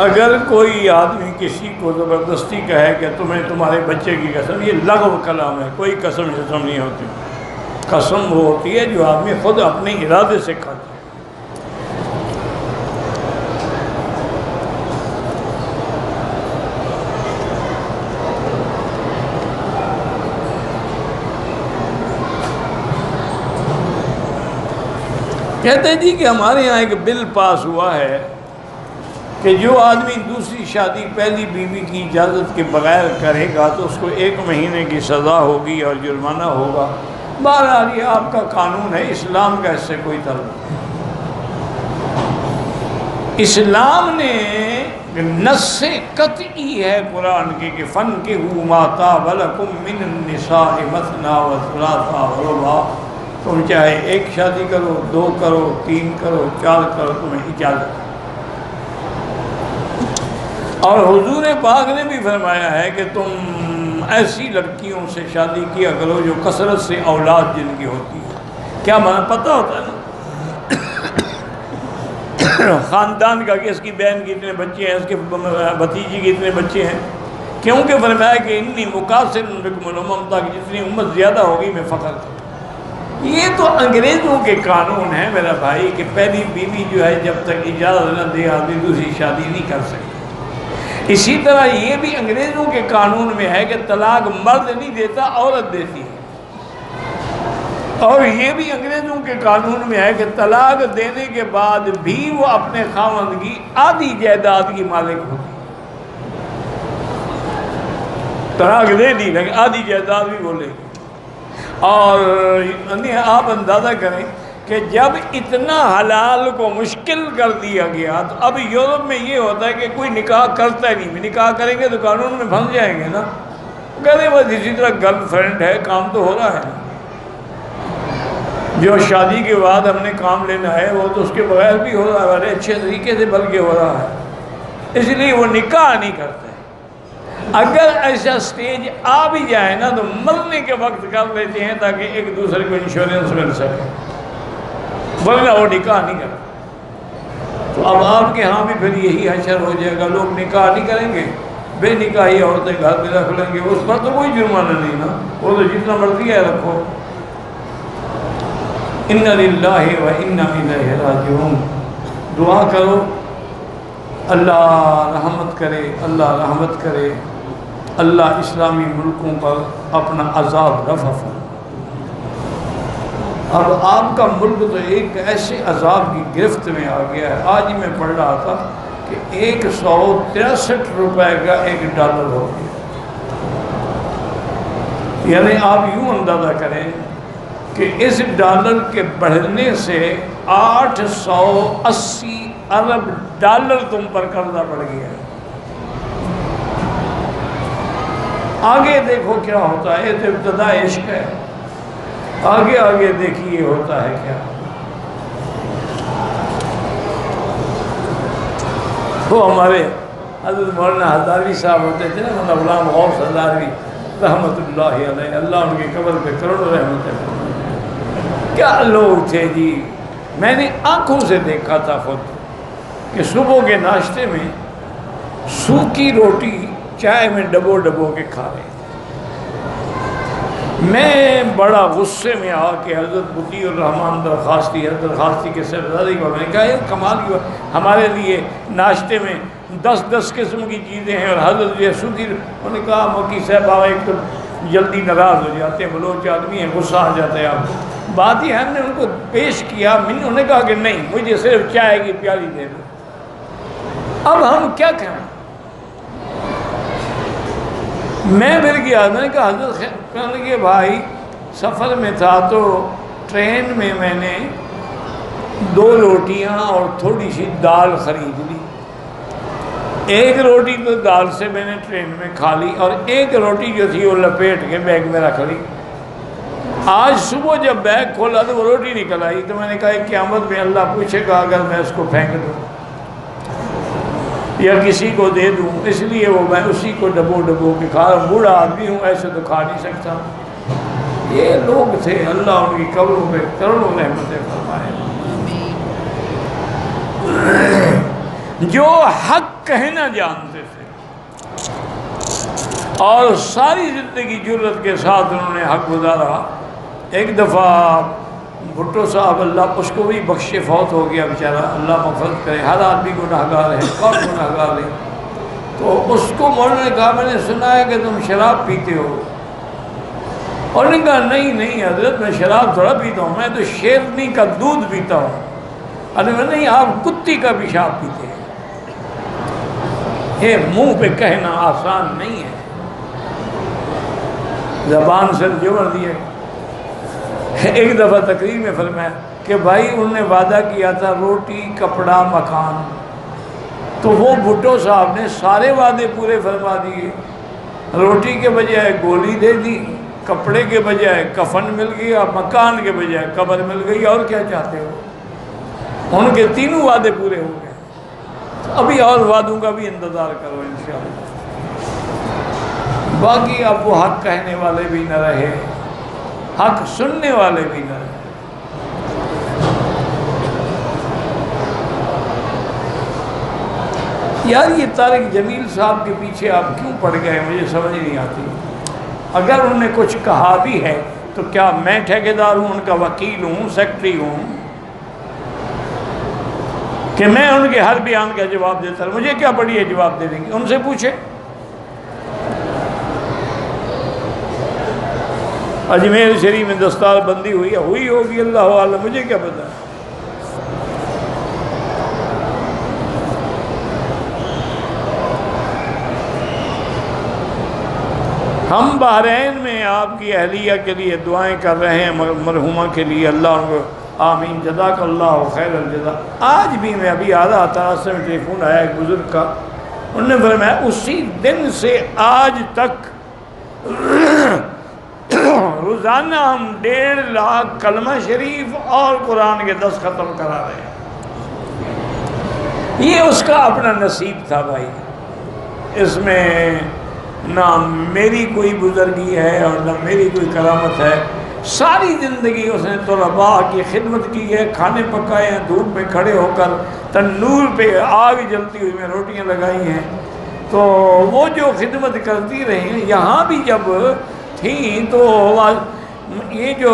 اگر کوئی آدمی کسی کو زبردستی کہے کہ تمہیں تمہارے بچے کی قسم، یہ لغو کلام ہے، کوئی قسم نہیں ہوتی۔ قسم وہ ہوتی ہے جو آدمی خود اپنے ارادے سے کھاتا ہے۔ کہتے ہیں جی کہ ہمارے یہاں ایک بل پاس ہوا ہے کہ جو آدمی دوسری شادی پہلی بیوی کی اجازت کے بغیر کرے گا تو اس کو 1 مہینے کی سزا ہوگی اور جرمانہ ہوگا۔ بہرحال یہ آپ کا قانون ہے، اسلام کا اس سے کوئی تعلق نہیں۔ اسلام نے نص قطعی ہے قرآن کی کہ فَانْكِحُوا مَا طَابَ لَكُم مِّنَ النِّسَاءِ مَثْنَىٰ وَثُلَاثَ وَرُبَاعَ، تم چاہے 1 شادی کرو، 2 کرو، 3 کرو، 4 کرو، تمہیں اجازت ہے۔ اور حضور پاک نے بھی فرمایا ہے کہ تم ایسی لڑکیوں سے شادی کیا کرو جو کثرت سے اولاد جن کی ہوتی ہے۔ کیا معنی پتہ ہوتا ہے نا خاندان کا کہ اس کی بہن کے اتنے بچے ہیں، اس کے بھتیجی کے اتنے بچے ہیں، کیونکہ فرمایا کہ انی مقاصر بکم الامم، تاکہ جتنی امت زیادہ ہوگی میں فخر کروں۔ یہ تو انگریزوں کے قانون ہے میرا بھائی کہ پہلی بیوی جو ہے جب تک اجازت نہ دے آدمی دوسری شادی نہیں کر سکتا۔ اسی طرح یہ بھی انگریزوں کے قانون میں ہے کہ طلاق مرد نہیں دیتا، عورت دیتی ہے۔ اور یہ بھی انگریزوں کے قانون میں ہے کہ طلاق دینے کے بعد بھی وہ اپنے خاوند کی آدھی جائیداد کی مالک ہوتی ہے۔ طلاق دے دی لیکن آدھی جائیداد بھی وہ لے گی۔ اور آپ اندازہ کریں کہ جب اتنا حلال کو مشکل کر دیا گیا تو اب یورپ میں یہ ہوتا ہے کہ کوئی نکاح کرتا ہی نہیں، نکاح کریں گے تو قانون میں پھنس جائیں گے نا، کہتے بس اسی طرح گرل فرینڈ ہے، کام تو ہو رہا ہے نا۔ جو شادی کے بعد ہم نے کام لینا ہے وہ تو اس کے بغیر بھی ہو رہا ہے، بڑے اچھے طریقے سے بلکہ ہو رہا ہے، اس لیے وہ نکاح نہیں کرتے۔ اگر ایسا سٹیج آ بھی جائے نا تو مرنے کے وقت کر لیتے ہیں تاکہ ایک دوسرے کو انشورنس مل سکے، ورنہ وہ نکاح نہیں کرتا۔ تو اب آپ کے ہاں بھی پھر یہی حشر ہو جائے گا، لوگ نکاح نہیں کریں گے، بے نکاحی عورتیں گھر میں رکھ لیں گے، اس پر تو کوئی جرمانہ نہیں نا، وہ تو جتنا مرضی ہے رکھو۔ اِنَّ لِلَّهِ وَإِنَّا إِلَيْهِ رَاجِعُونَ۔ دعا کرو اللہ رحمت کرے، اللہ رحمت کرے، اللہ اسلامی ملکوں پر اپنا عذاب رفع فرمائے۔ اب آپ کا ملک تو ایک ایسے عذاب کی گرفت میں آ گیا ہے۔ آج میں پڑھ رہا تھا کہ 163 روپے کا $1 ہو گیا، یعنی آپ یوں اندازہ کریں کہ اس ڈالر کے بڑھنے سے 880 ارب ڈالر تم پر قرضہ پڑ گیا ہے۔ آگے دیکھو کیا ہوتا ہے، یہ تو ابتدا عشق ہے، آگے آگے دیکھیے ہوتا ہے کیا۔ وہ ہمارے حضرت مولانا ہزاروی صاحب ہوتے تھے نا، مولانا غلام غوث ہزاروی رحمۃ اللہ علیہ، اللہ ان کی قبر پہ کروڑوں رحمتیں۔ کیا لوگ تھے جی، میں نے آنکھوں سے دیکھا تھا خود کہ صبح کے ناشتے میں سوکھی روٹی چائے میں ڈبو ڈبو کے کھا رہے تھے۔ میں بڑا غصے میں آ کے حضرت مطیع الرحمان درخواستی کے سرداری کو میں نے کہا یہ کمال کی ہمارے لیے ناشتے میں 10 قسم کی چیزیں ہیں اور حضرت جو سوکھی، انہوں نے کہا مکی صاحب آپ ایک تو جلدی ناراض ہو جاتے ہیں، بلوچ آدمی ہیں، غصہ آ جاتا ہے آپ کو۔ بات یہ ہم نے ان کو پیش کیا، انہوں نے کہا کہ نہیں مجھے صرف چائے کی پیالی دے دو۔ اب ہم کیا کہیں؟ میں پھر گیا، میں نے کہا حضرت کہنے لگے بھائی سفر میں تھا تو ٹرین میں میں نے 2 روٹیاں اور تھوڑی سی دال خرید لی، 1 روٹی تو دال سے میں نے ٹرین میں کھا لی اور 1 روٹی جو تھی وہ لپیٹ کے بیگ میں رکھ لی۔ آج صبح جب بیگ کھولا تو وہ روٹی نکل آئی، تو میں نے کہا قیامت میں اللہ پوچھے گا اگر میں اس کو پھینک دوں یا کسی کو دے دوں، اس لیے وہ میں اسی کو ڈبو ڈبو کے کھا رہا ہوں، بوڑھا آدمی ہوں ایسے تو کھا نہیں سکتا۔ یہ لوگ تھے، اللہ ان کی قبروں پہ کروڑوں رحمتیں فرمائے۔ جو حق کہنا جانتے تھے اور ساری زندگی جرت کے ساتھ انہوں نے حق گزارا. ایک دفعہ بھٹو صاحب اللہ اس کو بھی بخشے فوت ہو گیا بیچارہ, اللہ مغفرت کرے, ہر آدمی گناہ گار ہے, کون گناہ گار ہے. تو اس کو مولانا نے کہا میں نے سنا ہے کہ تم شراب پیتے ہو. اور نے کہا نہیں نہیں حضرت میں شراب تھوڑا پیتا ہوں, میں تو شیرنی کا دودھ پیتا ہوں. نہیں آپ کتی کا پیشاب پیتے ہیں. یہ منہ پہ کہنا آسان نہیں ہے, زبان سے جوڑ دیا. ایک دفعہ تقریر میں فرمایا کہ بھائی انہوں نے وعدہ کیا تھا روٹی کپڑا مکان, تو وہ بھٹو صاحب نے سارے وعدے پورے فرما دیے. روٹی کے بجائے گولی دے دی, کپڑے کے بجائے کفن مل گیا, مکان کے بجائے قبر مل گئی, اور کیا چاہتے ہو. ان کے تینوں وعدے پورے ہو گئے. ابھی اور وعدوں کا بھی انتظار کرو انشاءاللہ. باقی اب وہ حق کہنے والے بھی نہ رہے, حق سننے والے بھی نہ رہے. یار یہ طارق جمیل صاحب کے پیچھے آپ کیوں پڑ گئے مجھے سمجھ نہیں آتی. اگر انہوں نے کچھ کہا بھی ہے تو کیا میں ٹھیکیدار ہوں, ان کا وکیل ہوں, سیکرٹری ہوں کہ میں ان کے ہر بیان کا جواب دیتا ہوں؟ مجھے کیا پڑی ہے جواب دے دیں گے, ان سے پوچھے. اجمیر شریف میں دستار بندی ہوئی ہوگی, اللہ عالم, مجھے کیا پتا. ہم بحرین میں آپ کی اہلیہ کے لیے دعائیں کر رہے ہیں, مرحومہ کے لیے, اللہ ان کو آمین, جزاک اللہ خیر الجزا. آج بھی میں ابھی آ رہا تھا, راستے میں ٹیلیفون آیا ایک بزرگ کا, انہوں نے فرمایا اسی دن سے آج تک روزانہ ہم 1.5 لاکھ کلمہ شریف اور قرآن کے 10 ختم کرا رہے ہیں. یہ اس کا اپنا نصیب تھا بھائی, اس میں نہ میری کوئی بزرگی ہے اور نہ میری کوئی کرامت ہے. ساری زندگی اس نے طلباء کی خدمت کی ہے, کھانے پکائے ہیں, دھوپ میں کھڑے ہو کر تندور پہ آگ جلتی ہوئی میں روٹیاں لگائی ہیں. تو وہ جو خدمت کرتی رہی ہیں, یہاں بھی جب تھیں تو یہ جو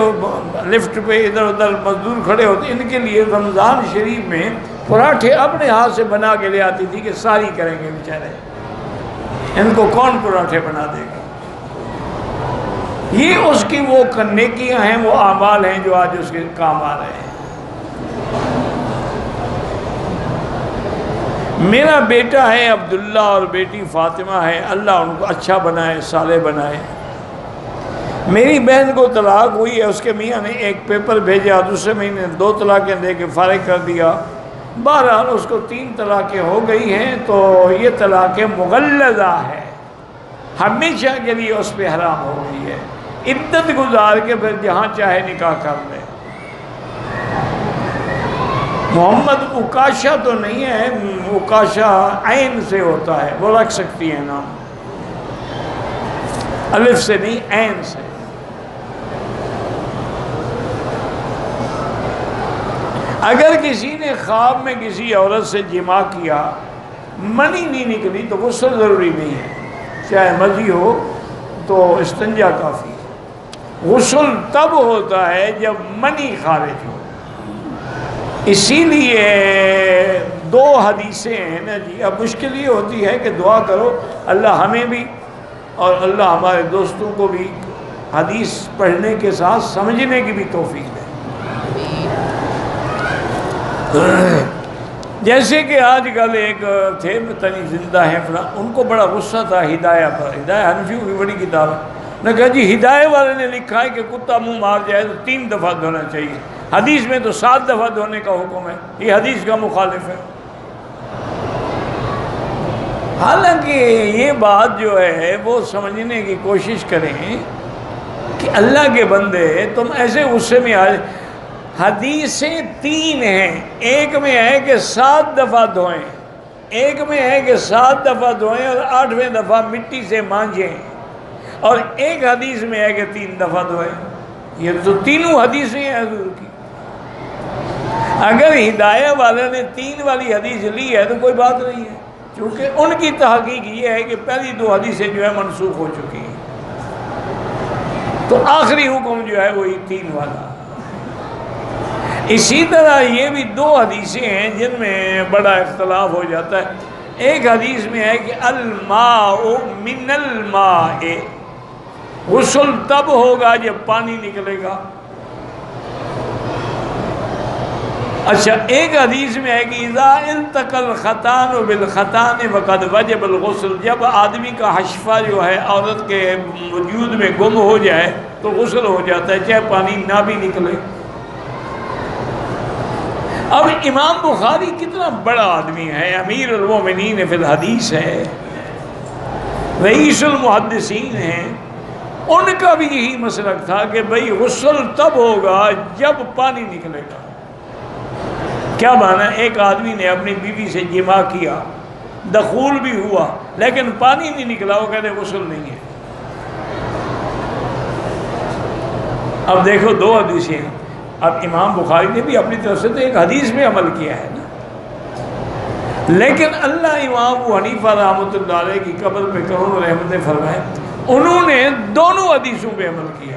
لفٹ پہ ادھر ادھر مزدور کھڑے ہوتے, ان کے لیے رمضان شریف میں پراٹھے اپنے ہاتھ سے بنا کے لے آتی تھی کہ ساری کریں گے بیچارے, ان کو کون پراٹھے بنا دے گا. یہ اس کی وہ نیکیاں ہیں, وہ اعمال ہیں جو آج اس کے کام آ رہے ہیں. میرا بیٹا ہے عبداللہ اور بیٹی فاطمہ ہے, اللہ ان کو اچھا بنائے, صالح بنائے. میری بہن کو طلاق ہوئی ہے, اس کے میاں نے ایک پیپر بھیجا, دوسرے مہینے 2 طلاقیں دے کے فارغ کر دیا. بہرحال اس کو 3 طلاقیں ہو گئی ہیں, تو یہ طلاقیں مغلظہ ہے, ہمیشہ کے لیے اس پہ حرام ہو گئی ہے. عدت گزار کے پھر جہاں چاہے نکاح کر لے. محمد عکاشہ تو نہیں ہے, عکاشہ عین سے ہوتا ہے, وہ رکھ سکتی ہیں نام, الف سے نہیں عین سے. اگر کسی نے خواب میں کسی عورت سے جماع کیا, منی نہیں نکلی, تو غسل ضروری نہیں ہے, چاہے مزی ہو تو استنجا کافی. غسل تب ہوتا ہے جب منی خارج ہو. اسی لیے 2 حدیثیں ہیں نا جی. اب مشکل یہ ہوتی ہے کہ دعا کرو اللہ ہمیں بھی اور اللہ ہمارے دوستوں کو بھی حدیث پڑھنے کے ساتھ سمجھنے کی بھی توفیق دے. جیسے کہ آج کل ایک تھے تنی زندہ ہیں, ان کو بڑا غصہ تھا ہدایہ پر. ہدایہ حنفیوں کی بڑی کتاب ہے. نے کہا جی ہدایہ والے نے لکھا ہے کہ کتا منہ مار جائے تو 3 دفعہ دھونا چاہیے, حدیث میں تو 7 دفعہ دھونے کا حکم ہے, یہ حدیث کا مخالف ہے. حالانکہ یہ بات جو ہے وہ سمجھنے کی کوشش کریں کہ اللہ کے بندے تم ایسے غصے میں آ. حدیثیں 3 ہیں, ایک میں ہے کہ 7 دفعہ دھوئیں, ایک میں ہے کہ 7 دفعہ دھوئیں اور 8ویں دفعہ مٹی سے مانجیں, اور ایک حدیث میں ہے کہ 3 دفعہ دھوئیں. یہ تو تینوں حدیثیں ہیں حضور کی. اگر ہدایہ والے نے 3 والی حدیث لی ہے تو کوئی بات نہیں ہے. چونکہ ان کی تحقیق یہ ہے کہ پہلی 2 حدیثیں جو ہے منسوخ ہو چکی ہیں، تو آخری حکم جو ہے وہی 3 والا۔ اسی طرح یہ بھی 2 حدیثیں ہیں جن میں بڑا اختلاف ہو جاتا ہے۔ ایک حدیث میں ہے کہ الماء من الماء، غسل تب ہوگا جب پانی نکلے گا۔ اچھا، ایک حدیث میں ہے کہ اذا التقى الختان بالختان فقد وجب الغسل، جب آدمی کا حشفہ جو ہے عورت کے وجود میں گم ہو جائے تو غسل ہو جاتا ہے، چاہے پانی نہ بھی نکلے۔ اب امام بخاری کتنا بڑا آدمی ہے، امیر المومنین فی الحدیث ہے، رئیس المحدثین ہیں، ان کا بھی یہی مسلک تھا کہ بھئی غسل تب ہوگا جب پانی نکلے گا۔ کیا معنی؟ ایک آدمی نے اپنی بیوی سے جماع کیا، دخول بھی ہوا لیکن پانی نہیں نکلا، وہ کہتے غسل نہیں ہے۔ اب دیکھو 2 حدیثیں ہیں۔ اب امام بخاری نے بھی اپنی طرف سے تو ایک حدیث میں عمل کیا ہے نا، لیکن اللہ امام ابو حنیفہ رحمۃ اللہ علیہ کی قبر پہ کروڑوں رحمتیں فرمائے، انہوں نے دونوں حدیثوں پہ عمل کیا،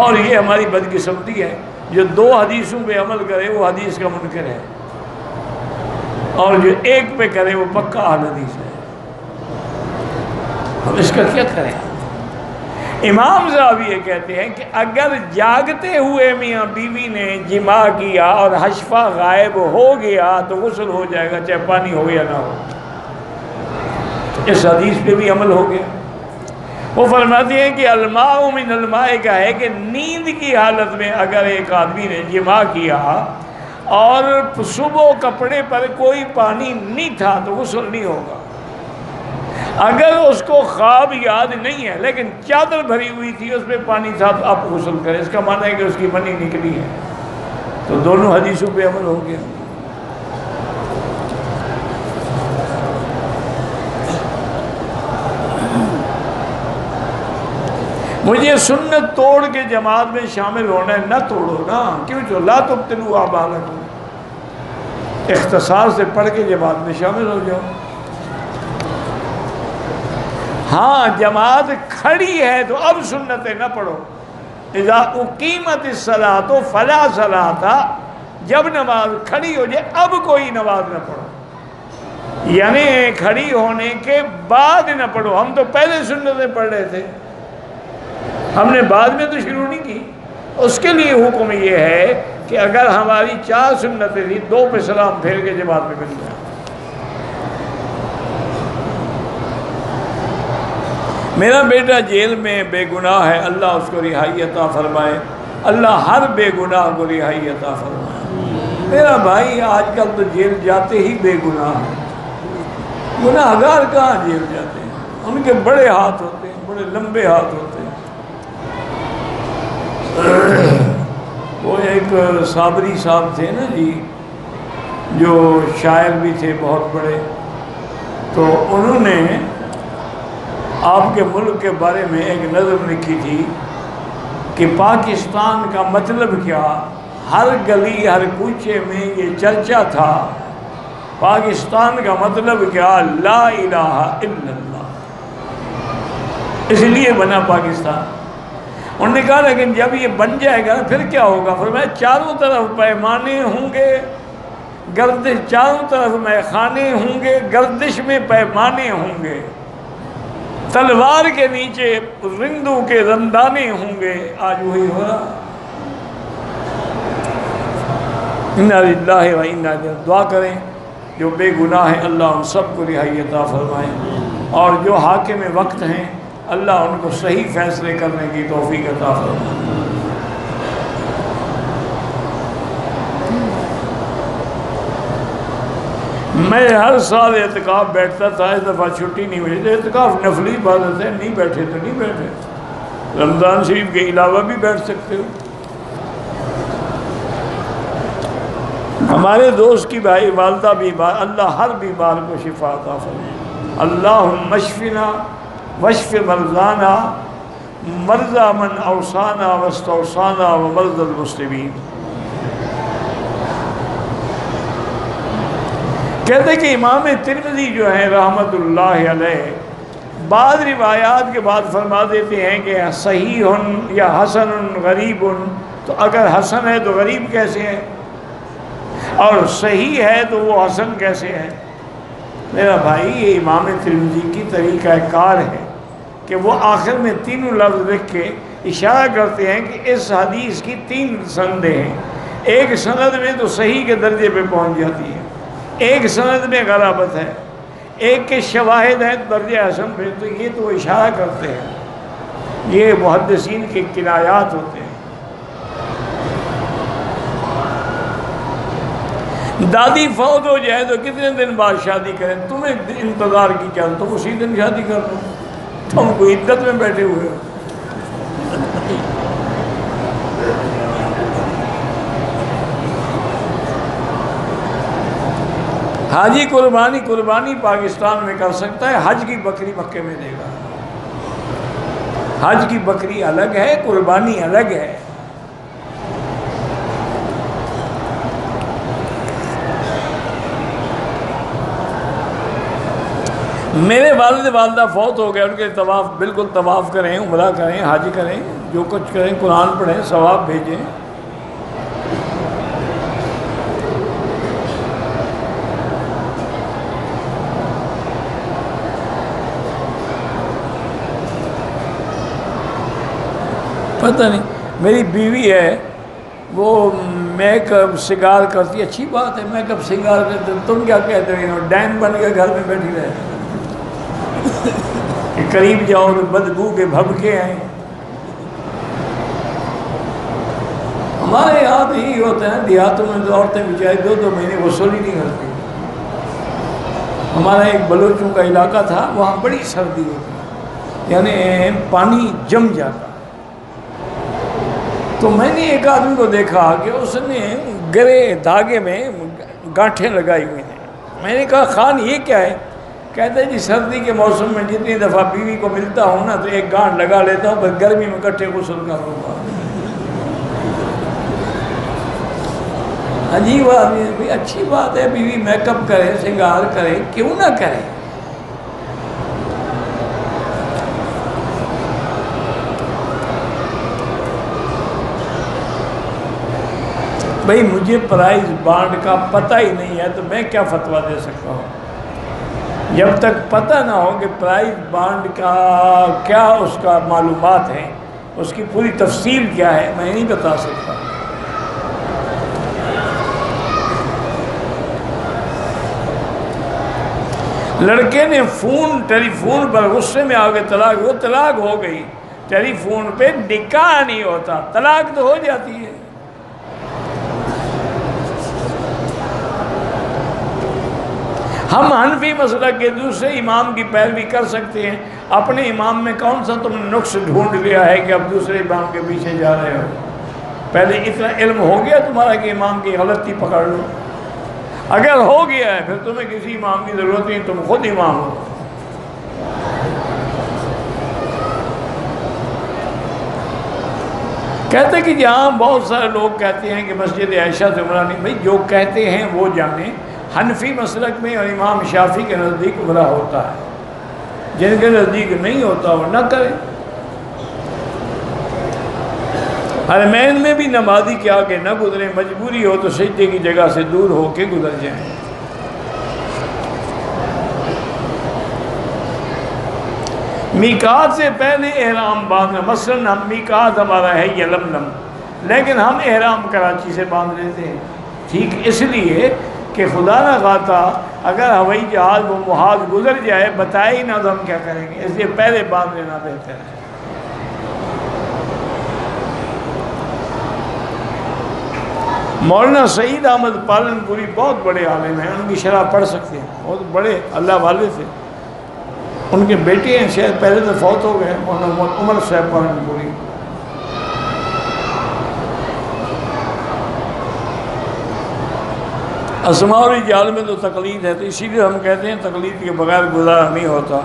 اور یہ ہماری بدقسمتی ہے، جو 2 حدیثوں پہ عمل کرے وہ حدیث کا منکر ہے، اور جو ایک پہ کرے وہ پکا اہل حدیث ہے۔ ہم اس کا کیا کریں؟ امام صاحب یہ کہتے ہیں کہ اگر جاگتے ہوئے میاں بیوی نے جماع کیا اور حشفہ غائب ہو گیا تو غسل ہو جائے گا، چاہے پانی ہو یا نہ ہو۔ اس حدیث پہ بھی عمل ہو گیا۔ وہ فرماتے ہیں کہ الماء من الماء کا ہے کہ نیند کی حالت میں اگر ایک آدمی نے جماع کیا اور صبح کپڑے پر کوئی پانی نہیں تھا تو غسل نہیں ہوگا۔ اگر اس کو خواب یاد نہیں ہے لیکن چادر بھری ہوئی تھی، اس میں پانی تھا، تو آپ غسل کریں، اس کا معنی ہے کہ اس کی منی نکلی ہے۔ تو دونوں حدیثوں پہ عمل ہو گیا۔ مجھے سنت توڑ کے جماعت میں شامل ہونا ہے، نہ توڑو نا، کیوں جو لا تبطلوا اعمالکم، اختصار سے پڑھ کے جماعت میں شامل ہو جاؤ۔ ہاں جماعت کھڑی ہے تو اب سنتیں نہ پڑھو۔ اذا اقیمت الصلاۃ فلا صلاۃ، جب نماز کھڑی ہو جائے اب کوئی نماز نہ پڑھو، یعنی کھڑی ہونے کے بعد نہ پڑھو۔ ہم تو پہلے سنتیں پڑھ رہے تھے، ہم نے بعد میں تو شروع نہیں کی۔ اس کے لیے حکم یہ ہے کہ اگر ہماری 4 سنتیں تھیں، 2 پہ سلام پھیر کے جماعت میں مل جائے۔ میرا بیٹا جیل میں بے گناہ ہے، اللہ اس کو رہائی عطا فرمائے، اللہ ہر بے گناہ کو رہائی عطا فرمائے۔ میرا بھائی آج کل تو جیل جاتے ہی بے گناہ ہیں، گناہ گار کہاں جیل جاتے ہیں؟ ان کے بڑے ہاتھ ہوتے ہیں، بڑے لمبے ہاتھ ہوتے ہیں۔ وہ ایک صابری صاحب تھے نا جی، جو شاعر بھی تھے بہت بڑے، تو انہوں نے آپ کے ملک کے بارے میں ایک نظم لکھی تھی کہ پاکستان کا مطلب کیا، ہر گلی ہر کوچے میں یہ چرچا تھا، پاکستان کا مطلب کیا، لا الہ الا اللہ، اس لیے بنا پاکستان۔ انہوں نے کہا لیکن جب یہ بن جائے گا پھر کیا ہوگا؟ فرمایا چاروں طرف پیمانے ہوں گے، گردش، چاروں طرف میخانے ہوں گے، گردش میں پیمانے ہوں گے، تلوار کے نیچے رندوں کے رندانے ہوں گے۔ آج وہی ہو رہا۔ انا للہ و انا الیہ، دعا کریں جو بے گناہ ہیں اللہ ان سب کو رہائی عطا فرمائیں، اور جو حاکم وقت ہیں اللہ ان کو صحیح فیصلے کرنے کی توفیق عطا فرمائے۔ میں ہر سال اعتکاف بیٹھتا تھا، اس دفعہ چھٹی نہیں ہوئی، تو اعتکاف نفلی عبادت ہے، نہیں بیٹھے تو نہیں بیٹھے، رمضان شریف کے علاوہ بھی بیٹھ سکتے ہو۔ ہمارے دوست کی بھائی والدہ بیمار، اللہ ہر بیمار کو شفا عطا فرمائے۔ اللہم اشفنا واشف مرضانا مرضى من اوصانا واستوصانا ومرضى المسلمین۔ کہتے کہ امام ترمذی جو ہے رحمۃ اللہ علیہ بعض روایات کے بعد فرما دیتے ہیں کہ صحیح یا حسن غریب، تو اگر حسن ہے تو غریب کیسے ہے، اور صحیح ہے تو وہ حسن کیسے ہے؟ میرا بھائی یہ امام ترمذی کی طریقہ کار ہے کہ وہ آخر میں تینوں لفظ لکھ کے اشارہ کرتے ہیں کہ اس حدیث کی 3 سندیں ہیں، ایک سند میں تو صحیح کے درجے پہ پہنچ جاتی ہے، ایک سند میں غرابت ہے، ایک کے شواہد ہیں درجہ حسن پہ، تو یہ تو اشارہ کرتے ہیں، یہ محدثین کے کنایات ہوتے ہیں۔ دادی فوت ہو جائے تو کتنے دن بعد شادی کریں؟ تمہیں انتظار کی کیا، تم اسی دن شادی کر لو، تم کوئی عدت میں بیٹھے ہوئے ہو۔ حاجی قربانی پاکستان میں کر سکتا ہے، حج کی بکری مکے میں دے گا۔ حج کی بکری الگ ہے، قربانی الگ ہے۔ میرے والد والدہ فوت ہو گئے، ان کے طواف بالکل طواف کریں، عمرہ کریں، حج کریں، جو کچھ کریں، قرآن پڑھیں، ثواب بھیجیں۔ پتہ نہیں، میری بیوی ہے وہ میک اپ سنگار کرتی ہے، اچھی بات ہے، میک اپ سنگار کرتے، تم کیا کہتے ہو؟ ڈین بن کے گھر میں بیٹھی رہے کہ قریب جاؤ تو بدبو کے بھبکے آئیں۔ ہمارے یہاں تو یہی ہوتا ہے، دیہاتوں میں تو عورتیں بیچاری 2 مہینے غسل ہی نہیں کرتی۔ ہمارا ایک بلوچوں کا علاقہ تھا، وہاں بڑی سردی ہوتی، یعنی پانی جم جاتا۔ تو میں نے ایک آدمی کو دیکھا کہ اس نے گرے دھاگے میں گانٹھیں لگائی ہوئی ہیں۔ میں نے کہا خان یہ کیا ہے؟ کہتا ہے جی سردی کے موسم میں جتنی دفعہ بیوی کو ملتا ہوں نا تو ایک گانٹھ لگا لیتا ہوں، پھر گرمی میں کٹھے غسل کر لوں گا۔ عجیب آدمی ہے بھائی، اچھی بات ہے بیوی میک اپ کرے، سنگار کرے، کیوں نہ کرے؟ بھائی مجھے پرائز بانڈ کا پتہ ہی نہیں ہے تو میں کیا فتویٰ دے سکتا ہوں؟ جب تک پتہ نہ ہو کہ پرائز بانڈ کا کیا اس کا معلومات ہیں، اس کی پوری تفصیل کیا ہے، میں نہیں بتا سکتا۔ لڑکے نے ٹیلی فون پر غصے میں آ کے طلاق ہو گئی، ٹیلی فون پہ نکاح نہیں ہوتا، طلاق تو ہو جاتی ہے۔ ہم حنفی مسلک کے دوسرے امام کی پیروی کر سکتے ہیں، اپنے امام میں کون سا تم نے نقص ڈھونڈ لیا ہے کہ اب دوسرے امام کے پیچھے جا رہے ہو؟ پہلے اتنا علم ہو گیا تمہارا کہ امام کی غلطی پکڑ لو؟ اگر ہو گیا ہے پھر تمہیں کسی امام کی ضرورت نہیں، تم خود امام ہو۔ کہتے کہ جہاں بہت سارے لوگ کہتے ہیں کہ مسجد عائشہ سے عمرہ نہیں، بھائی جو کہتے ہیں وہ جانیں، حنفی مسلک میں اور امام شافعی کے نزدیک عمرہ ہوتا ہے، جن کے نزدیک نہیں ہوتا وہ نہ کریں۔ حرمین میں بھی نمازی کے آگے نہ گزریں، مجبوری ہو تو سجدے کی جگہ سے دور ہو کے گزر جائیں۔ میقات سے پہلے احرام باندھنا، مثلاً ہم میقات ہمارا ہے یلملم، لیکن ہم احرام کراچی سے باندھ لیتے ہیں، ٹھیک اس لیے کہ خدا نہ خواستہ اگر ہوائی جہاز وہ محاذ گزر جائے، بتائے ہی نہ تو ہم کیا کریں گے، اس لیے پہلے باندھ لینا بہتر ہے۔ مولانا سعید احمد پالن پوری بہت بڑے عالم ہیں، ان کی شرح پڑھ سکتے ہیں، بہت بڑے اللہ والے تھے، ان کے بیٹے ہیں شاید پہلے تو فوت ہو گئے، مولانا عمر صاحب پالن پوری۔ اسماء اور رجال میں تو تقلید ہے، تو اسی لیے ہم کہتے ہیں تقلید کے بغیر گزارا نہیں ہوتا۔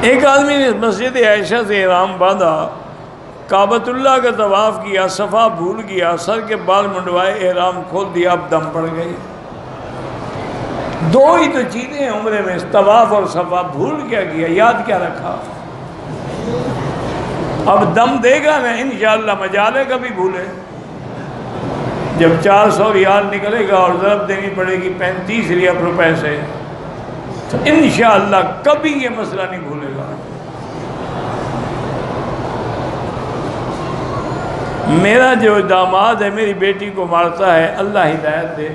ایک آدمی نے مسجد عائشہ سے احرام باندھا کعبۃ اللہ کا طواف کیا، صفا بھول گیا، سر کے بال منڈوائے، احرام کھول دیا، اب دم پڑ گئی۔ دو ہی تو چیزیں ہیں عمرے میں، طواف اور صفا، بھول کیا گیا، یاد کیا رکھا؟ اب دم دے گا نا انشاءاللہ، مجال ہے کبھی بھولے۔ جب 400 ریال نکلے گا اور ضرب دینی پڑے گی 35 روپے سے، تو انشاءاللہ کبھی یہ مسئلہ نہیں بھولے گا۔ میرا جو داماد ہے میری بیٹی کو مارتا ہے، اللہ ہدایت دے،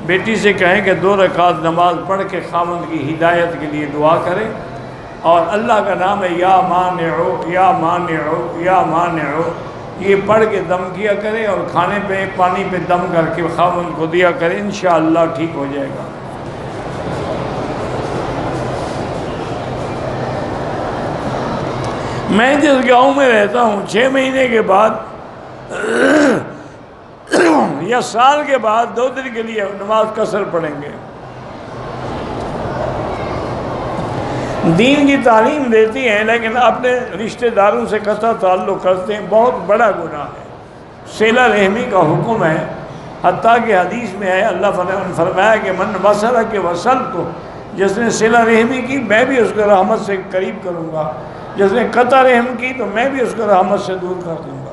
بیٹی سے کہیں کہ 2 رکعت نماز پڑھ کے خاوند کی ہدایت کے لیے دعا کرے، اور اللہ کا نام ہے یا مانعو یا مانعو یا مانعو، یہ پڑھ کے دم کیا کرے، اور کھانے پہ پانی پہ دم کر کے خاوند کو دیا کرے، انشاءاللہ ٹھیک ہو جائے گا۔ میں جس گاؤں میں رہتا ہوں 6 مہینے کے بعد یا سال کے بعد 2 دن کے لیے نماز قصر پڑھیں گے۔ دین کی تعلیم دیتی ہیں لیکن اپنے رشتہ داروں سے قطع تعلق کرتے ہیں، بہت بڑا گناہ ہے۔ صلہ رحمی کا حکم ہے، حتیٰ کہ حدیث میں ہے اللہ نے فرمایا کہ من وصل کہ وصلت، جس نے صلہ رحمی کی میں بھی اس کو رحمت سے قریب کروں گا، جس نے قطع رحم کی تو میں بھی اس کو رحمت سے دور کر دوں گا۔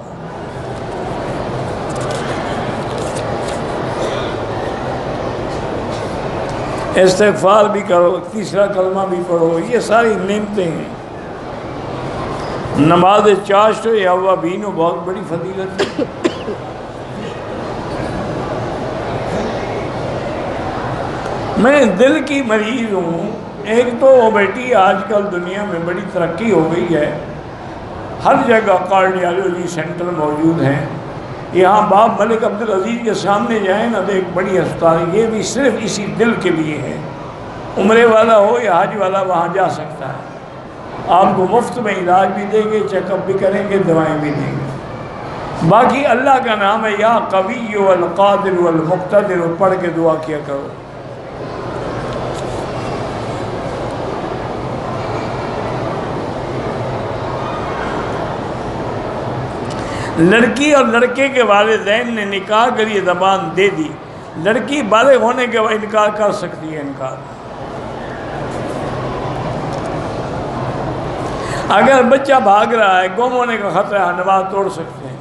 استغفار بھی کرو، تیسرا کلمہ بھی پڑھو، یہ ساری نعمتیں ہیں۔ نماز چاشت یا اوابین بہت بڑی فضیلت ہے۔ میں دل کی مریض ہوں۔ ایک تو بیٹی آج کل دنیا میں بڑی ترقی ہو گئی ہے، ہر جگہ کارڈیالوجی سینٹر موجود ہیں۔ یہاں باب ملک عبدالعزیز کے سامنے جائیں نا تو ایک بڑی ہسپتال، یہ بھی صرف اسی دل کے لیے ہے۔ عمرے والا ہو یا حج والا وہاں جا سکتا ہے، آپ کو مفت میں علاج بھی دیں گے، چیک اپ بھی کریں گے، دوائیں بھی دیں گے۔ باقی اللہ کا نام ہے یا قوی والقادر والمقتدر، پڑھ کے دعا کیا کرو۔ لڑکی اور لڑکے کے والدین نے نکاح کے لیے زبان دے دی، لڑکی بالغ ہونے کے بعد انکار کر سکتی ہے۔ انکار اگر بچہ بھاگ رہا ہے، گم ہونے کا خطرہ ہے، نماز توڑ سکتے ہیں۔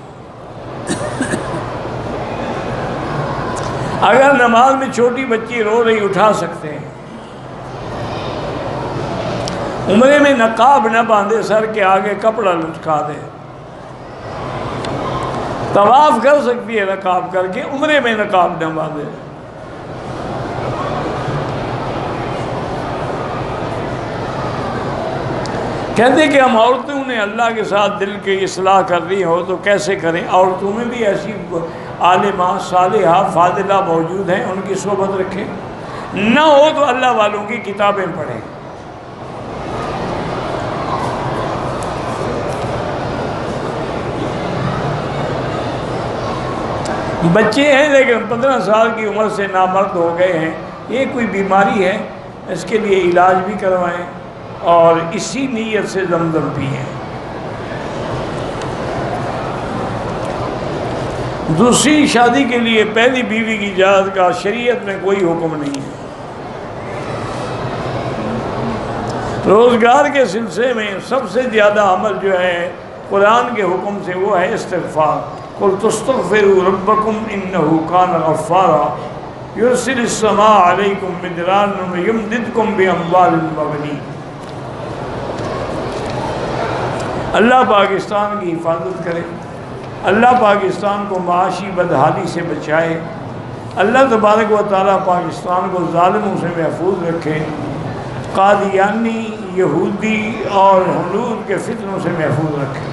اگر نماز میں چھوٹی بچی رو رہی، اٹھا سکتے ہیں۔ عمرے میں نقاب نہ باندھے، سر کے آگے کپڑا لٹکا دے۔ طواف کر سکتی ہے نقاب کر کے، عمرے میں نقاب نہ باندھے۔ کہتے کہ ہم عورتوں نے اللہ کے ساتھ دل کی اصلاح کرنی ہو تو کیسے کریں؟ عورتوں میں بھی ایسی عالمہ صالحہ فاضلہ موجود ہیں، ان کی صحبت رکھیں، نہ ہو تو اللہ والوں کی کتابیں پڑھیں۔ بچے ہیں لیکن 15 سال کی عمر سے نامرد ہو گئے ہیں، یہ کوئی بیماری ہے، اس کے لیے علاج بھی کروائیں اور اسی نیت سے زمزم پئیں۔ دوسری شادی کے لیے پہلی بیوی کی اجازت کا شریعت میں کوئی حکم نہیں ہے۔ روزگار کے سلسلے میں سب سے زیادہ عمل جو ہے قرآن کے حکم سے وہ ہے استغفار۔ قُلْ تُسْتَغْفِرُوا رَبَّكُمْ إِنَّهُ كَانَ غَفَّارًا يُرْسِلِ السَّمَاءَ عَلَيْكُمْ مِدْرَارًا وَيُمْدِدْكُمْ بِأَمْوَالٍ وَبَنِينَ۔ اللہ پاکستان کی حفاظت کرے، اللہ پاکستان کو معاشی بدحالی سے بچائے، اللہ تبارک و تعالیٰ پاکستان کو ظالموں سے محفوظ رکھے، قادیانی، یہودی اور حنود کے فتنوں سے محفوظ رکھے۔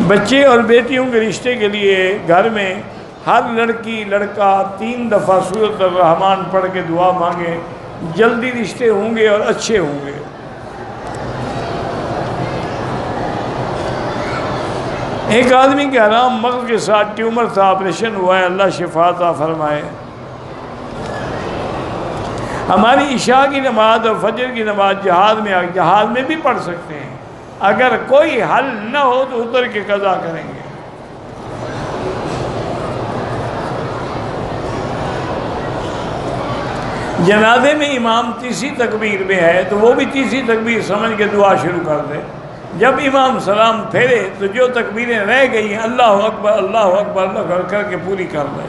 بچے اور بیٹیوں کے رشتے کے لیے گھر میں ہر لڑکی لڑکا 3 دفعہ سورۃ الرحمن پڑھ کے دعا مانگے، جلدی رشتے ہوں گے اور اچھے ہوں گے۔ ایک آدمی کے حرام مغز کے ساتھ ٹیومر تھا، آپریشن ہوا ہے، اللہ شفا عطا فرمائے۔ ہماری عشاء کی نماز اور فجر کی نماز جہاد میں بھی پڑھ سکتے ہیں، اگر کوئی حل نہ ہو تو اتر کے قضا کریں گے۔ جنازے میں امام تیسری تکبیر میں ہے تو وہ بھی تیسری تکبیر سمجھ کے دعا شروع کر دے۔ جب امام سلام پھیرے تو جو تکبیریں رہ گئی ہیں اللہ اکبر اللہ اکبر اللہ کر کے پوری کر دے۔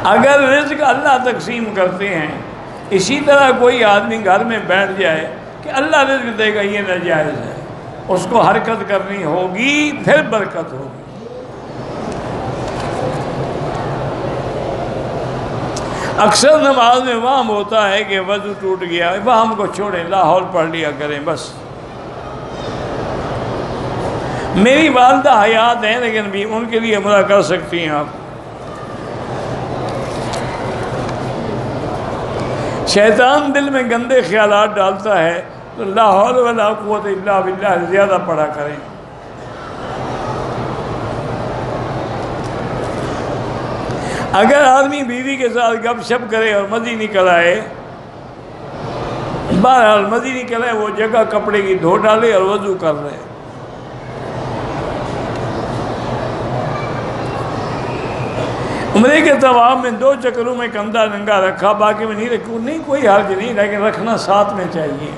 اگر رزق اللہ تقسیم کرتے ہیں، اسی طرح کوئی آدمی گھر میں بیٹھ جائے کہ اللہ رزق دے گا، یہ ناجائز ہے، اس کو حرکت کرنی ہوگی، پھر برکت ہوگی۔ اکثر نماز میں وہم ہوتا ہے کہ وضو ٹوٹ گیا، وہم کو چھوڑیں، لاہور پڑھ لیا کریں بس۔ میری والدہ حیات ہیں لیکن بھی ان کے لیے عمرہ کر سکتی ہیں آپ۔ شیطان دل میں گندے خیالات ڈالتا ہے تو لا حول ولا قوت الا باللہ زیادہ پڑھا کریں۔ اگر آدمی بیوی کے ساتھ گپ شپ کرے اور مزی نکل آئے، بہرحال مزی نکل آئے، وہ جگہ کپڑے کی دھو ڈالے اور وضو کر رہے۔ عمرے کے طواف میں 2 چکروں میں کندھا ننگا رکھا، باقی میں نہیں رکھوں، نہیں کوئی حرج نہیں، لیکن رکھنا ساتھ میں چاہیے۔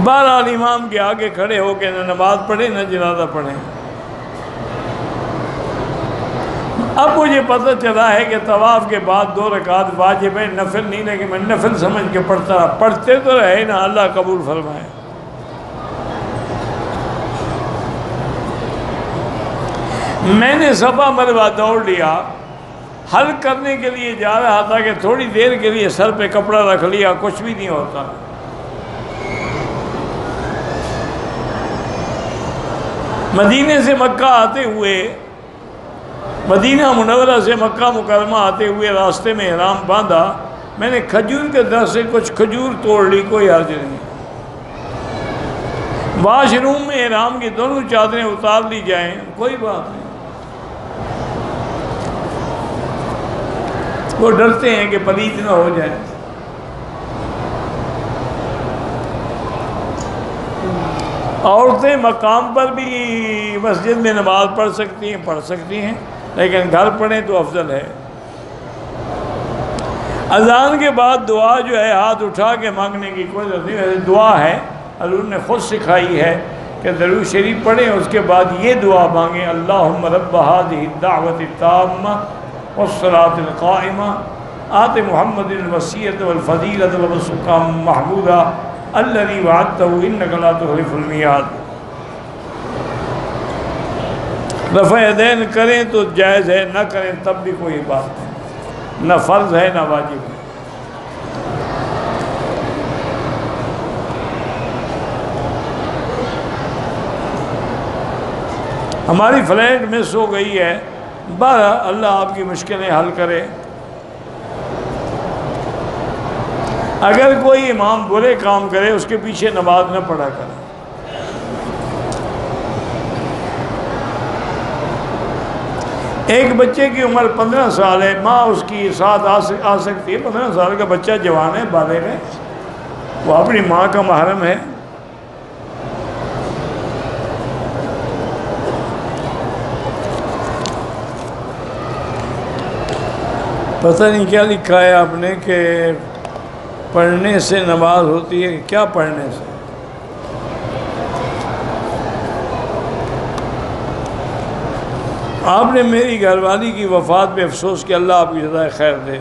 بہرحال امام کے آگے کھڑے ہو کے نہ نماز پڑھیں نہ جنازہ پڑھیں۔ اب مجھے پتہ چلا ہے کہ طواف کے بعد 2 رکعت واجب ہے، نفل نہیں، لیکن میں نفل سمجھ کے پڑھتا رہا۔ پڑھتے تو رہے نا، اللہ قبول فرمائے۔ میں نے صفا مروا دوڑ لیا، حل کرنے کے لیے جا رہا تھا کہ تھوڑی دیر کے لیے سر پہ کپڑا رکھ لیا، کچھ بھی نہیں ہوتا۔ مدینے سے مکہ آتے ہوئے، مدینہ منورہ سے مکہ مکرمہ آتے ہوئے راستے میں احرام باندھا، میں نے کھجور کے درخت سے کچھ کھجور توڑ لی، کوئی حرج نہیں۔ واش روم میں احرام کی دونوں چادریں اتار لی جائیں، کوئی بات نہیں۔ وہ ڈرتے ہیں کہ پلید نہ ہو جائے۔ عورتیں مقام پر بھی مسجد میں نماز پڑھ سکتی ہیں لیکن گھر پڑھیں تو افضل ہے۔ اذان کے بعد دعا جو ہے ہاتھ اٹھا کے مانگنے کی کوئی ضرورت نہیں، ویسے دعا ہے، حضور نے خود سکھائی ہے کہ درود شریف پڑھیں، اس کے بعد یہ دعا مانگیں، اللہم رب هذه الدعوة التامة والصلاة القائمة آت محمد الوسیلة والفضیلة والمقام المحمود الذي وعدته انك لا تخلف الميعاد۔ رفع یدین کریں تو جائز ہے، نہ کریں تب بھی کوئی بات نہیں، نہ فرض ہے نہ واجب ہے۔ ہماری فلائٹ مس ہو گئی ہے، بہرحال اللہ آپ کی مشکلیں حل کرے۔ اگر کوئی امام برے کام کرے اس کے پیچھے نماز نہ پڑھا کرے۔ ایک بچے کی عمر 15 سال ہے، ماں اس کی ساتھ آ سکتی ہے، 15 سال کا بچہ جوان ہے، بالغ ہے، وہ اپنی ماں کا محرم ہے۔ پتہ نہیں کیا لکھا ہے آپ نے کہ پڑھنے سے نماز ہوتی ہے، کیا پڑھنے سے؟ آپ نے میری گھر والی کی وفات پہ افسوس کہ اللہ آپ کی جزائے خیر دے۔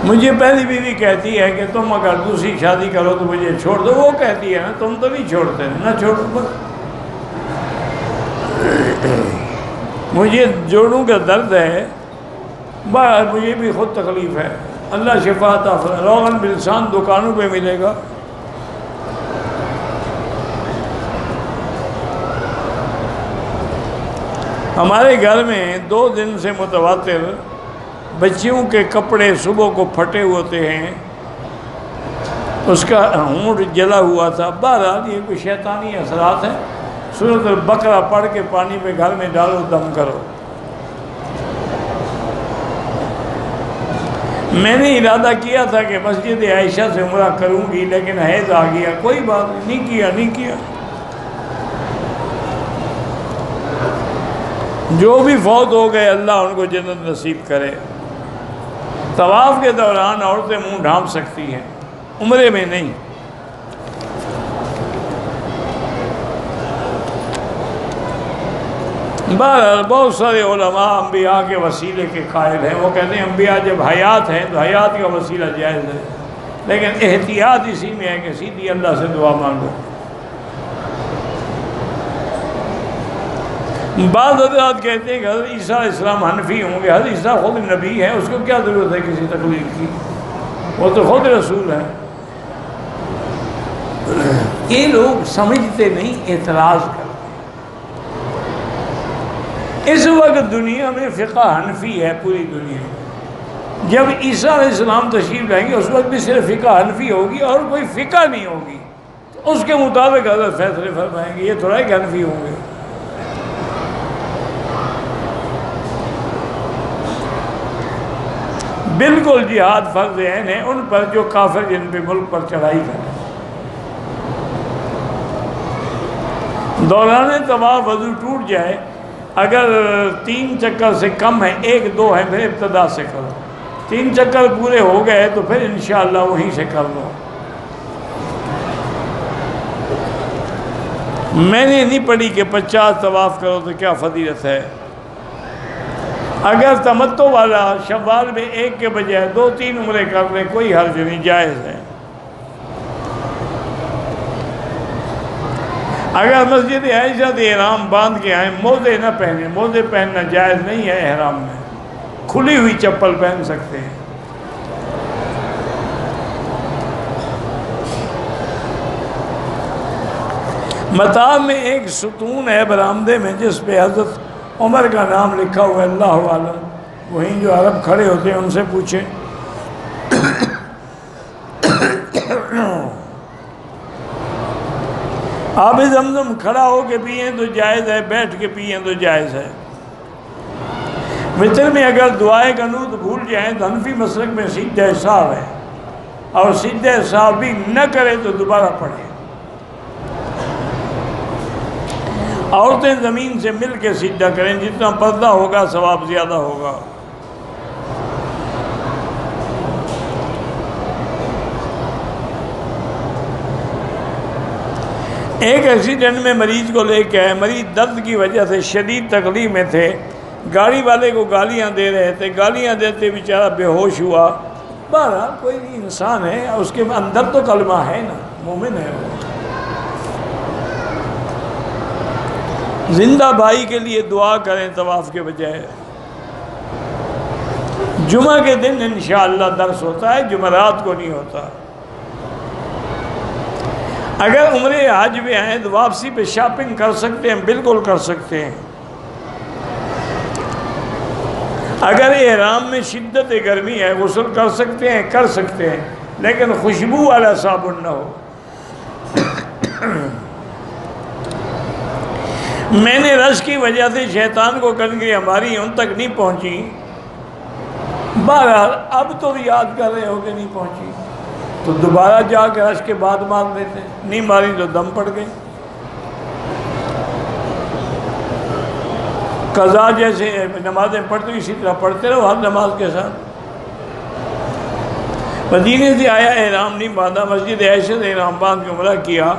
مجھے پہلی بیوی کہتی ہے کہ تم اگر دوسری شادی کرو تو مجھے چھوڑ دو، وہ کہتی ہے نا تم تو نہیں چھوڑتے، نہ چھوڑو بس۔ مجھے جوڑوں کا درد ہے، بہرحال مجھے بھی خود تکلیف ہے، اللہ شفا عطا فرمائے۔ روغن بلسان دکانوں پہ ملے گا۔ ہمارے گھر میں 2 دن سے متواتر بچیوں کے کپڑے صبح کو پھٹے ہوتے ہیں، اس کا ہونٹ جلا ہوا تھا۔ بہرحال یہ کوئی شیطانی اثرات ہیں۔ سورۃ البقرہ پڑھ کے پانی میں گھر میں ڈالو، دم کرو۔ میں نے ارادہ کیا تھا کہ مسجد عائشہ سے عمرہ کروں گی، لیکن حیض آ گیا، کوئی بات نہیں کیا۔ جو بھی فوت ہو گئے اللہ ان کو جنت نصیب کرے۔ طواف کے دوران عورتیں منہ ڈھانپ سکتی ہیں، عمرے میں نہیں۔ بہرحال بہت سارے علماء انبیاء کے وسیلے کے قائل ہیں۔ وہ کہتے ہیں انبیاء جب حیات ہیں تو حیات کا وسیلہ جائز ہے، لیکن احتیاط اسی میں ہے کہ سیدھی اللہ سے دعا مانگو۔ بعض حضرات کہتے ہیں کہ حضرت عیسیٰ علیہ السلام حنفی ہوں گے، حضرت عیسیٰ خود نبی ہے، اس کو کیا ضرورت ہے کسی تقلید کی، وہ تو خود رسول ہے۔ یہ لوگ سمجھتے نہیں، اعتراض کرتے۔ اس وقت دنیا میں فقہ حنفی ہے پوری دنیا میں۔ جب عیسیٰ علیہ السلام تشریف لائیں گے اس وقت بھی صرف فقہ حنفی ہوگی اور کوئی فقہ نہیں ہوگی، تو اس کے مطابق حضرت فیصلے فرمائیں گے۔ یہ تھوڑا کہ حنفی ہوں گے۔ بالکل جہاد فرض عین ہے ان پر جو کافر جن پہ ملک پر چڑھائی کریں۔ دوران طواف وضو ٹوٹ جائے، اگر 3 چکر سے کم ہے، 1 2 ہے، پھر ابتدا سے کرو۔ 3 چکر پورے ہو گئے تو پھر انشاءاللہ وہیں سے کر لو۔ میں نے نہیں پڑھی کہ 50 طواف کرو تو کیا فضیلت ہے۔ اگر تمتع والا شوال میں 1 کے بجائے 2 3 عمرے کر لیں کوئی حرج نہیں، جائز ہے۔ اگر مسجد عائشہ سے احرام باندھ کے آئیں، موزے نہ پہنیں، موزے پہننا جائز نہیں ہے احرام میں، کھلی ہوئی چپل پہن سکتے ہیں۔ مطاف میں ایک ستون ہے برآمدے میں جس پہ حضرت عمر کا نام لکھا ہوا ہے، اللہ عالم، وہیں جو عرب کھڑے ہوتے ہیں ان سے پوچھیں۔ آب زمزم کھڑا ہو کے پئیں تو جائز ہے، بیٹھ کے پئیں تو جائز ہے۔ وطر میں اگر دعائے قنوت بھول جائیں تو حنفی مسلک میں سجدہ سہو ہے، اور سجدہ سہو بھی نہ کرے تو دوبارہ پڑھے۔ عورتیں زمین سے مل کے سجدہ کریں، جتنا پردہ ہوگا ثواب زیادہ ہوگا۔ ایک ایکسیڈنٹ میں مریض کو لے کے آئے، مریض درد کی وجہ سے شدید تکلیف میں تھے، گاڑی والے کو گالیاں دے رہے تھے، گالیاں دیتے بیچارہ بے ہوش ہوا۔ بہرحال کوئی بھی انسان ہے، اس کے اندر تو کلمہ ہے نا، مومن ہے وہ۔ زندہ بھائی کے لیے دعا کریں طواف کے بجائے۔ جمعہ کے دن انشاءاللہ درس ہوتا ہے، جمعرات کو نہیں ہوتا۔ اگر عمرے حج میں آئیں تو واپسی پہ شاپنگ کر سکتے ہیں، بالکل کر سکتے ہیں۔ اگر احرام میں شدت گرمی ہے غسل کر سکتے ہیں، لیکن خوشبو والا صابن نہ ہو۔ میں نے رش کی وجہ سے شیطان کو کنکری ہماری ان تک نہیں پہنچی، بہرحال اب تو بھی یاد کر رہے ہو کہ نہیں پہنچی تو دوبارہ جا کے رش کے بعد مار دیتے، نہیں ماری تو دم پڑ گئی۔ قضا جیسے نمازیں پڑھتے اسی طرح پڑھتے رہو ہر نماز کے ساتھ۔ مدینے سے آیا، احرام نہیں باندھا، مسجد عائشہ سے احرام باندھ کے عمرہ کیا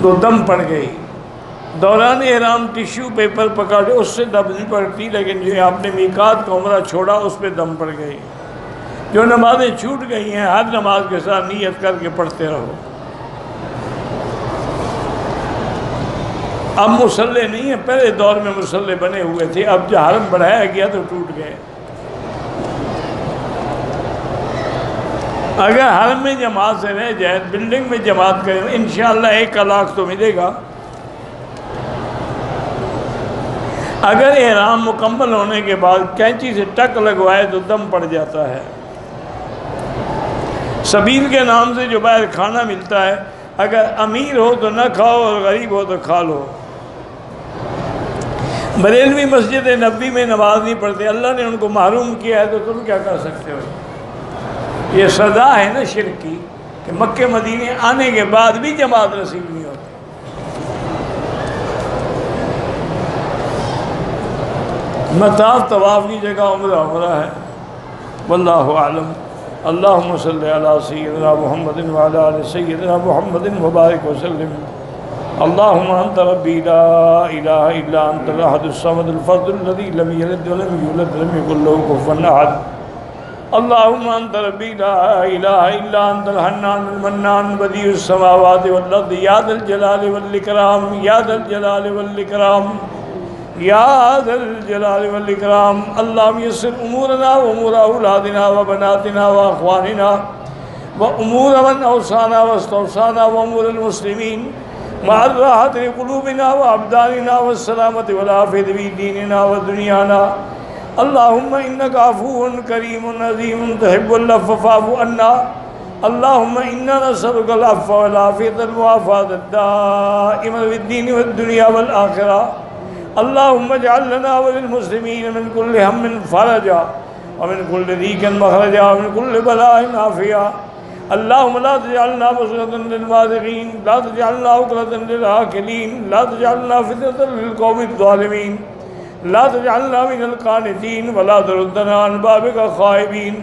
تو دم پڑ گئی۔ دوران احرام ٹیشو پیپر پکڑے، اس سے دم نہیں پڑتی، لیکن جو آپ نے میقات کا عمرہ چھوڑا اس پہ دم پڑ گئی۔ جو نمازیں چھوٹ گئی ہیں ہر نماز کے ساتھ نیت کر کے پڑھتے رہو۔ اب مصلے نہیں ہیں، پہلے دور میں مصلے بنے ہوئے تھے، اب جو حرم بڑھایا گیا تو ٹوٹ گئے۔ اگر حرم میں جماعت سے رہ جائے، بلڈنگ میں جماعت کریں، انشاءاللہ 1 لاکھ تو ملے گا۔ اگر احرام مکمل ہونے کے بعد کینچی سے ٹک لگوائے تو دم پڑ جاتا ہے۔ سبیل کے نام سے جو باہر کھانا ملتا ہے، اگر امیر ہو تو نہ کھاؤ اور غریب ہو تو کھا لو۔ بریلوی مسجد نبوی میں نماز نہیں پڑھتے، اللہ نے ان کو محروم کیا ہے، تو تم کیا کر سکتے ہو؟ یہ سزا ہے نا شرک کی، کہ مکے مدینے آنے کے بعد بھی جماعت نصیب نہیں ہوتی۔ مطاف طواف کی جگہ عمرہ ہے، واللہ اعلم۔ اللہم صلی علی سیدنا محمد وعلی آل سیدنا محمد وبارک وسلم۔ اللہم انت ربی لا الہ الا انت الاحد الصمد الفرد الذی لم یلد ولم یولد ولم یکن لہ کفوا احد۔ اللہم انت ربی لا الہ الا انت الحنان المنان بدیع السماوات والارض یا ذا الجلال والاکرام یا ذا الجلال والاکرام یا ذا الجلال والاکرام۔ اللہم یسر امورنا وامور اولادنا وبناتنا واخواننا وامور من اوصانا واستوصانا وامور المسلمین مع الراحة لقلوبنا وابداننا والسلامة والعافية في ديننا ودنيانا۔ اللهم انك عفو كريم عظيم تحب العفو فاعف عنا۔ اللهم انا نسألك العفو والعافية المعافاة الدائمة في الدين والدنيا والآخرة۔ اللهم اجعل لنا وللمسلمين من كل هم فرجا ومن كل ضيق مخرجا ومن كل بلاء عافية۔ اللهم لا تجعلنا مصيبة للواثقين، لا تجعلنا عقدة للآكلين، لا تجعلنا فتنة للقوم الظالمين، لا تجعلنا من القانتين ولا تردنا عن بابك خائبين۔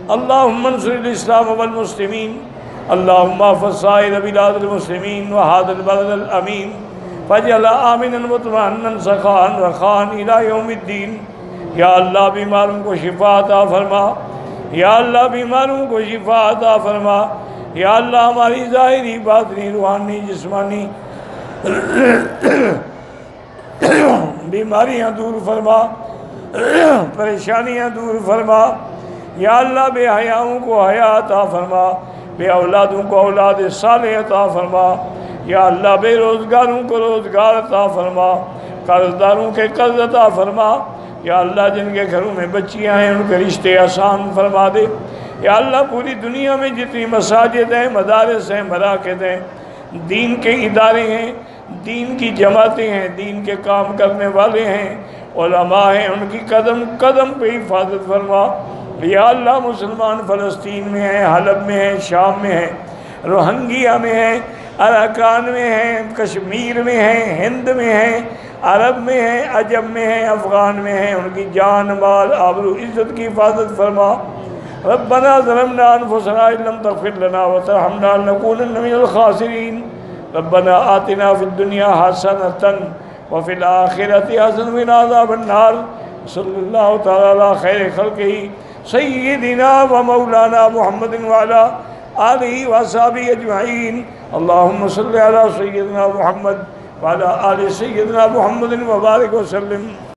اللهم انصر الإسلام والمسلمين، اللهم احفظ سائر بلاد المسلمين وهذا البلد الأمين فاجعل آمنا مطمئنا سخاء رخاء إلى يوم الدين۔ یا اللہ بیماروں کو شفا عطا فرما، یا اللہ بیماروں کو شفا عطا فرما، یا اللہ ہماری ظاہری باطنی روحانی جسمانی بیماریاں دور فرما، پریشانیاں دور فرما، یا اللہ بے حیاؤں کو حیا عطا فرما، بے اولادوں کو اولاد صالح عطا فرما، یا اللہ بے روزگاروں کو روزگار عطا فرما، قرض داروں کے قرض عطا فرما، یا اللہ جن کے گھروں میں بچیاں ہیں ان کے رشتے آسان فرما دے، یا اللہ پوری دنیا میں جتنی مساجد ہیں، مدارس ہیں، مراکز ہیں، دین کے ادارے ہیں، دین کی جماعتیں ہیں، دین کے کام کرنے والے ہیں، علماء ہیں، ان کی قدم قدم پہ حفاظت فرما۔ یا اللہ مسلمان فلسطین میں ہیں، حلب میں ہیں، شام میں ہیں، روہنگیا میں ہیں، اراکان میں ہیں، کشمیر میں ہیں، ہند میں ہیں، عرب میں ہیں، عجم میں ہیں، افغان میں ہیں، ان کی جان مال آبرو عزت کی حفاظت فرما۔ ربنا ظلمنا انفسنا ان لم تغفر لنا وترحمنا لنكونن من الخاسرین۔ ربنا آتنا فی الدنیا حسنة وفی الآخرة حسنة وقنا عذاب النار۔ صلی اللہ تعالی علی خیر خلقہ سیدنا و مولانا محمد وعلی آلہ وصحبہ اجمعین۔ اللہم صلی علی سیدنا محمد وعلی آل سیدنا محمد وبارک وسلم۔